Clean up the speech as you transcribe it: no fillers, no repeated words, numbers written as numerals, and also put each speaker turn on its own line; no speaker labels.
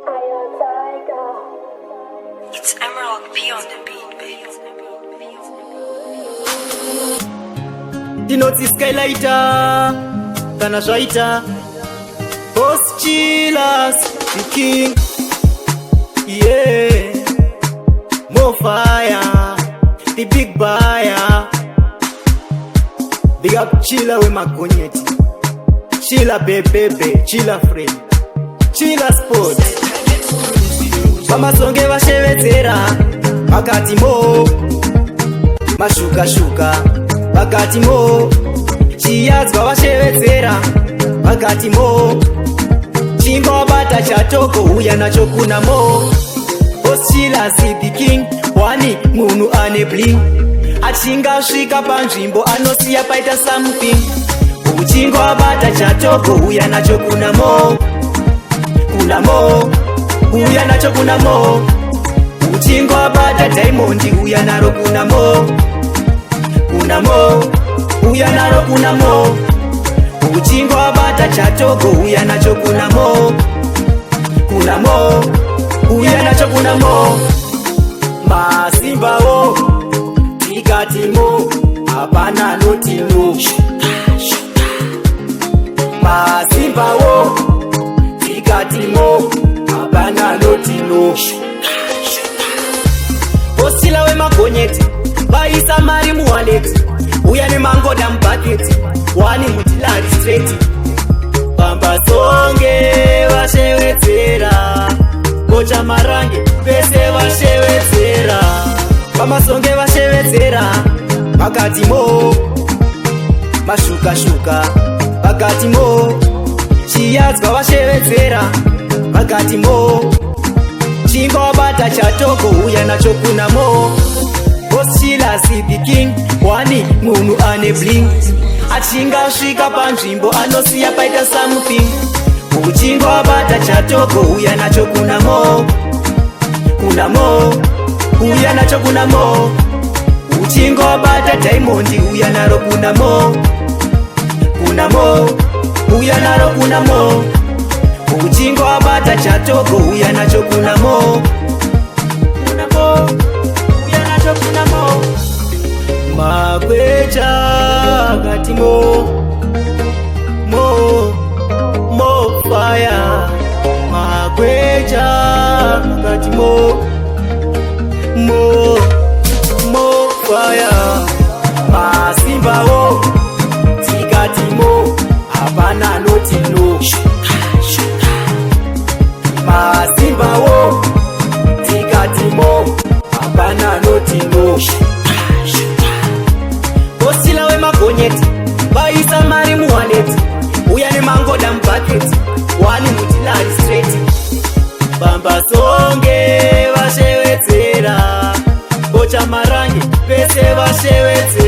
It's Emerald P on the beat, babe.
Dinoti Skylighter, Tana Shaita, Boss Chillers, the king. Yeah, more fire, the big buyer. Big up Chilla with my cognetti. Chilla baby, Chilla friend, Chilla sport. Mama songe vashevetera vakati mo mashuka vakati mo chiyadzwa vashevetera vakati mo chingobata chatoko uya nacho kuna mo Osila the king wani munhu ane bling achingasvika panzvimbo anosiya paita something uchingobata chatoko uya nacho kuna mo uya nacho kuna mo uchingobata diamond uya naro kuna mo uya naro kuna mo uchingobata chatoko uya nacho kuna mo uya nacho kuna mo masimbawo tikatimo hapana notino masimbawo tikatimo hapana notino Osila we magonyeti vaisa mari muwaleti uya nemangoda mubhaketi wani mutilari straight pamba songe vashevedzera kocha marange pese vashevedzera pamasonge vashevedzera vakati mo mashuka vakati mo chiyadzwa vashevedzera vakati mo chingobata chatoko uya nacho kuna mo Osila the king wani munhu ane bling achingasvika panzvimbo anosiya paita something uchingobata chatoko uya nacho kuna mo uya nacho kuna mo uchingobata diamond uya naro kuna mo uya naro kuna mo uchingobata chatoko uya nacho kuna mo uya nacho kuna mo makwecha kati mo fire makwecha kati mo fire masimbawo tikati mo hapana notino masimbawo tikatimo hapana notino Osila we magonyeti vaisa mari muwaleti uya nemangoda mubhaketi wani mutilari straight pamba songe vashevedzera kocha marange pese vashevedzera